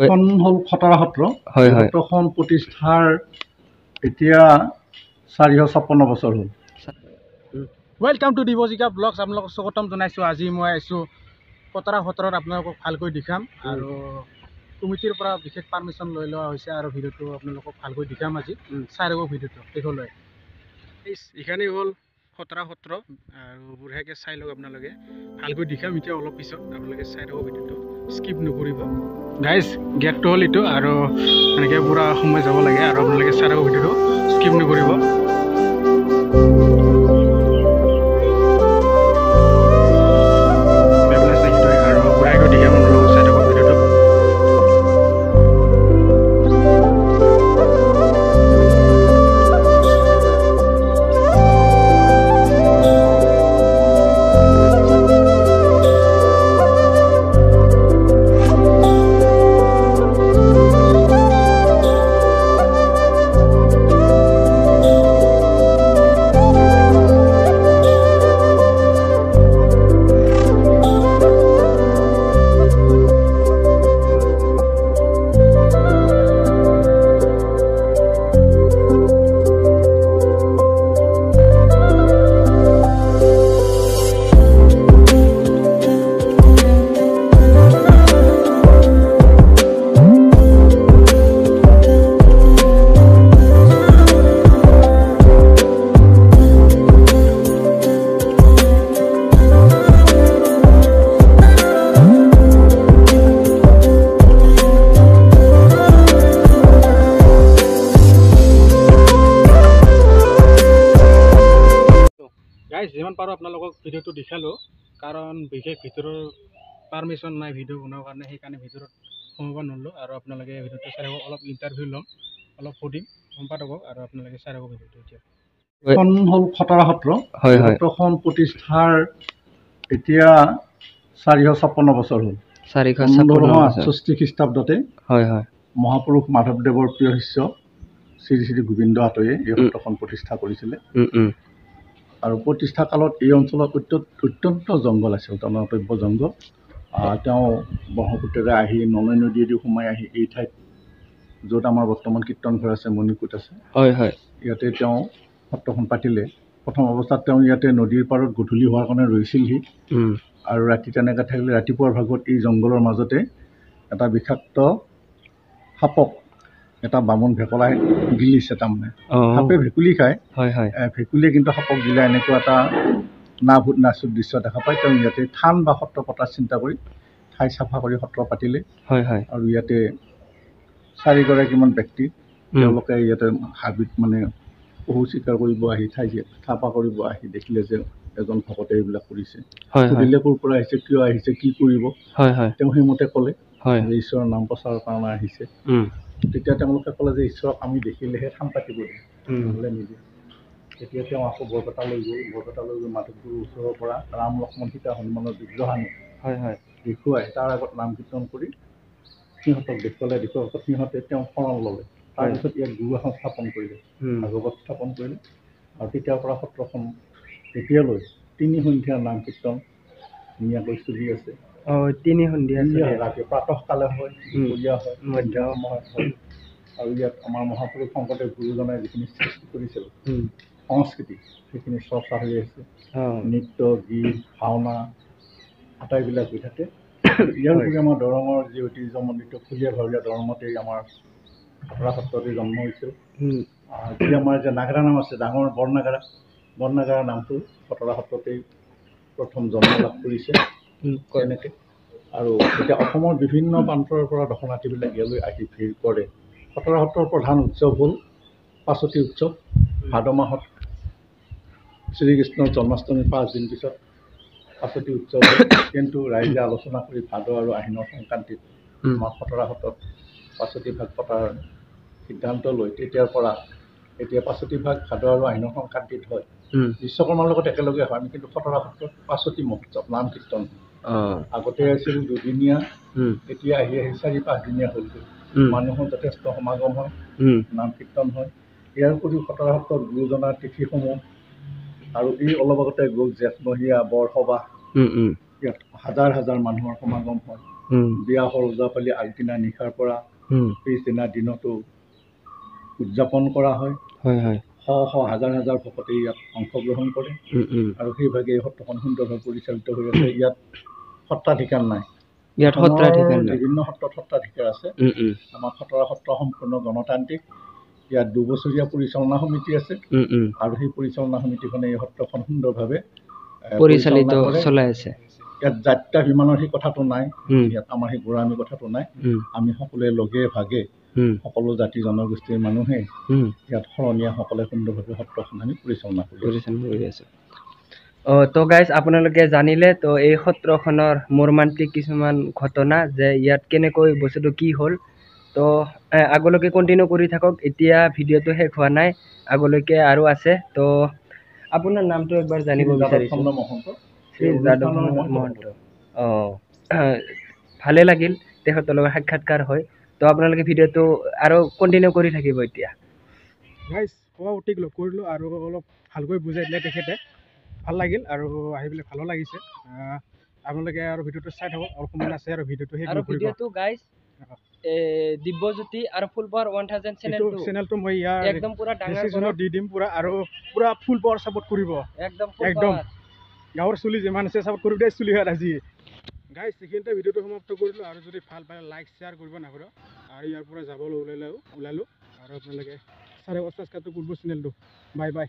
এখন হ'ল খতৰা সত্ৰ। হয় হয় সত্ৰখন প্ৰতিষ্ঠাৰ এতিয়া 456 বছৰ হ'ল। Welcome to Dibjika blogs. আপোনালোকক স্বাগতম জনাইছোঁ। আজি মই আহিছোঁ খতৰা সত্ৰত আপোনালোকক ভালকৈ দেখাম আৰু কমিটিৰ পৰা বিশেষ পাৰ্মিশ্যন লৈ লোৱা হৈছে আৰু ভিডিঅ'টো আপোনালোকক ভালকৈ দেখাম আজি। চাই ৰ'ব ভিডিঅ'টো শেষলৈ। এইখানেই হ'ল খতৰা সত্ৰ আৰু বঢ়িয়াকৈ চাই লওক আপোনালোকে। ভালকৈ দেখাম এতিয়া অলপ পিছত, আপোনালোকে চাই ৰ'ব ভিডিঅ'টো, স্কিপ নকৰিব। গাইজ গেটটো হ'ল এইটো আৰু এনেকৈ পুৰা সময় যাব লাগে আৰু আপোনালোকে চাই ৰ'ব ভিডিঅ'টো, স্কিপ নকৰিব। গাইজ যিমান পাৰোঁ আপোনালোকক ভিডিঅ'টো দেখালোঁ, কাৰণ বিশেষ ভিতৰৰ পাৰ্মিশ্যন নাই ভিডিঅ' বনোৱাৰ কাৰণে, সেইকাৰণে ভিতৰত সোমাব নোৱাৰিলোঁ। আৰু আপোনালোকে ভিডিঅ'টো চাই ৰ'ব, অলপ ইণ্টাৰভিউ ল'ম, অলপ সুধিম সম্পাদকক, আৰু আপোনালোকে চাই ৰ'ব ভিডিঅ'টো এতিয়া। এখন হ'ল খতৰা সত্ৰ। সত্ৰখন প্ৰতিষ্ঠাৰ এতিয়া 456 বছৰ হ'ল। 1568 খ্ৰীষ্টাব্দতে মহাপুৰুষ মাধৱদেৱৰ প্ৰিয় শিষ্য শ্ৰী শ্ৰী গোবিন্দ হাতৈয়ে এই সত্ৰখন প্ৰতিষ্ঠা কৰিছিলে। আৰু প্ৰতিষ্ঠা কালত এই অঞ্চলত অত্যন্ত জংঘল আছিল, জনতব্য জংঘল। তেওঁ ব্ৰহ্মপুত্ৰৰে আহি ননৈ নদীয়েদি সোমাই আহি এই ঠাইত, য'ত আমাৰ বৰ্তমান কীৰ্তনঘৰ আছে, মণিকূট আছে, ইয়াতে তেওঁ সত্ৰখন পাতিলে। প্ৰথম অৱস্থাত তেওঁ ইয়াতে নদীৰ পাৰত গধূলি হোৱাৰ কাৰণে ৰৈছিলহি আৰু ৰাতি তেনেকৈ থাকিলে। ৰাতিপুৱাৰ ভাগত এই জংঘলৰ মাজতে এটা বিষাক্ত সাপক এটা বামুণ ভেকলাই গিলিছে। তাৰমানে সাপে ভেকুলী খায়, ভেকুলীয়ে কিন্তু সাপক গিলা, এনেকুৱা এটা নাচুক দৃশ্য দেখা পায়। তেওঁ ইয়াতে থান বা সত্ৰ পতাৰ চিন্তা কৰি ঠাই চাফা কৰি সত্ৰ পাতিলে। আৰু ইয়াতে 4গৰাকীমান ব্যক্তি, তেওঁলোকে ইয়াতে হাবিত মানে পহু চিকাৰ কৰিব আহি, ঠাই চাফা কৰিব আহি দেখিলে যে এজন ভকতে এইবিলাক কৰিছে। সুধিলে ক'ৰ পৰা আহিছে, কিয় আহিছে, কি কৰিব। তেওঁ সেইমতে ক'লে যে ঈশ্বৰৰ নাম প্ৰচাৰৰ কাৰণে আহিছে। তেতিয়া তেওঁলোকে ক'লে যে ঈশ্বৰক আমি দেখিলেহে থান পাতিব দিম, নহ'লে নিদিয়ে। তেতিয়া তেওঁ আকৌ বৰপেটালৈ গৈ মাধৱগুৰুৰ ওচৰৰ পৰা ৰাম লক্ষ্মণ সীতা হনুমানৰ বিগ্ৰহ আনি দেখুৱাই তাৰ আগত নাম কীৰ্তন কৰি সিহঁতক দেখুৱালে। সিহঁতে তেওঁ শৰণ ল'লে। তাৰপিছত ইয়াত গুৰু আসন স্থাপন কৰিলে, ভাগৱত স্থাপন কৰিলে। আৰু তেতিয়াৰ পৰা সত্ৰখন এতিয়ালৈ 3 সন্ধিয়াৰ নাম কীৰ্তন ধুনীয়াকৈ চলি আছে। 3 সন্ধিয়া ৰাতি প্ৰাতঃকালে হয়, দুপৰীয়া হয়, সন্ধ্যা সময়ত হয়। আৰু ইয়াত আমাৰ মহাপুৰুষ শংকৰদেৱ গুৰুজনাই যিখিনি সৃষ্টি কৰিছিল সংস্কৃতি, সেইখিনি চৰ্চা হৈ আছে। নৃত্য, গীত, ভাওনা আটাইবিলাক হৈ থাকে। ইয়াৰ উপৰি আমাৰ দৰঙৰ যি ঐতিহ্যমণ্ডিত ফুলীয়া ভাৱৰীয়া দৰঙতেই আমাৰ খতৰা সত্ৰতে জন্ম হৈছিল। যি আমাৰ যে নাগাৰা নাম আছে, ডাঙৰ বৰনাগাৰা নামটো খতৰা সত্ৰতেই প্ৰথম জন্ম লাভ কৰিছে। তেনেকৈ আৰু এতিয়া অসমৰ বিভিন্ন প্ৰান্তৰ পৰা দৰ্শনাৰ্থীবিলাক ইয়ালৈ আহি ভিৰ কৰে। খতৰা সত্ৰৰ প্ৰধান উৎসৱ হ'ল পাছতি উৎসৱ। ভাদ মাহত শ্ৰীকৃষ্ণৰ জন্মাষ্টমীৰ 5 দিন পিছত পাছতি উৎসৱ হয়। কিন্তু ৰাইজে আলোচনা কৰি ভাদ আৰু আহিনৰ সংক্ৰান্তিত আমাৰ খতৰা সত্ৰত পাছতি ভাগ পতাৰ সিদ্ধান্ত লৈ তেতিয়াৰ পৰা এতিয়া পাছতি ভাগ ভাদ আৰু আহিনৰ সংক্ৰান্তিত হয়। বিশ্বকৰ্মাৰ লগত একেলগে হয়। আমি কিন্তু খতৰা সত্ৰত পাছতি মহোৎসৱ নাম কীৰ্তন, আগতে আছিল 2 দিনীয়া, এতিয়া আহি 4-5 দিনীয়া হৈছে। মানুহৰ যথেষ্ট সমাগম হয়, নাম কীৰ্তন হয়। ইয়াৰ উপৰিও খতৰা সত্ৰৰ গুৰুজনাৰ তিথিসমূহ, আৰু এই অলপ আগতে গ'ল জেঠমহীয়া বৰসবাহ, ইয়াত হাজাৰ হাজাৰ মানুহৰ সমাগম হয়। বিয়া সৰজাপালি আগদিনা নিশাৰ পৰা পিছদিনা দিনতো উদযাপন কৰা হয়। শ শ হাজাৰ হাজাৰ ভকতে ইয়াত অংশগ্ৰহণ কৰে আৰু সেইভাগে এই সত্ৰখন সুন্দৰভাৱে পৰিচালিত হৈ আছে। ইয়াত সত্ৰাধিকাৰ নাই, বিভিন্ন সত্ৰত সত্ৰাধিকাৰ আছে। আমাৰ খটৰা সত্ৰ সম্পূৰ্ণ গণতান্ত্ৰিক। ইয়াত 2 বছৰীয়া পৰিচালনা সমিতি আছে আৰু সেই পৰিচালনা সমিতিখনে এই সত্ৰখন সুন্দৰভাৱে পৰিচালিত চলাই আছে। ইয়াত যাত্ৰা বিমানৰ সেই কথাটো নাই, ইয়াত আমাৰ সেই গোড়ামী কথাটো নাই। আমি সকলোৱে লগে ভাগে সকলো জাতি জনগোষ্ঠীৰ মানুহে ইয়াত শৰণীয়াসকলে সুন্দৰভাৱে সত্ৰখন আমি পৰিচালনা কৰি আছো। তো গাইজ আপোনালোকে জানিলে তো এই সত্ৰখনৰ মৰ্মান্তিক কিছুমান ঘটনা যে ইয়াত কেনেকৈ বস্তুটো কি হ'ল। তো আগলৈকে কণ্টিনিউ কৰি থাকক। এতিয়া ভিডিঅ'টো শেষ হোৱা নাই, আগলৈকে আৰু আছে। তো আপোনাৰ নামটো একবাৰ জানিব বিচাৰিছোঁ। শ্ৰী যাদৱ মহন্ত। ভালে লাগিল তেখেতৰ লগত সাক্ষাৎকাৰ হয়। তো আপোনালোকে ভিডিঅ'টো আৰু কণ্টিনিউ কৰি থাকিব। এতিয়া গাইজ সভাপতিক লগ কৰিলোঁ আৰু অলপ ভালকৈ বুজাই দিলে তেখেতে, ভাল লাগিল আৰু আহি পেলাই ভালো লাগিছে। আপোনালোকে আৰু ভিডিঅ'টো চাই থাকক, অলপ সময় আছে আৰু ভিডিঅ'টো শেষ নকৰিব। ভিডিঅ'টো গাইজ দিব্যজ্যোতি আৰু ফুল পাৱাৰ 1000 চেনেলটো মই ইয়াৰ একদম পুৰা ডাঙৰ দি দিম পুৰা, আৰু পুৰা ফুল পাৱাৰ সাপোৰ্ট কৰিব। একদম গাঁৱৰ চুলি যিমান আছে সাপোৰ্ট কৰিব দেই চুলি হাত আজি। গাইজ এইখিনিতে ভিডিঅ'টো সমাপ্ত কৰিলোঁ আৰু যদি ভাল পালে লাইক শ্বেয়াৰ কৰিব নাপাহৰিব। আৰু ইয়াৰ পৰা যাবলৈ ওলালোঁ আৰু আপোনালোকে ছাবস্ক্ৰাইবটো কৰিব চেনেলটো। Bye bye.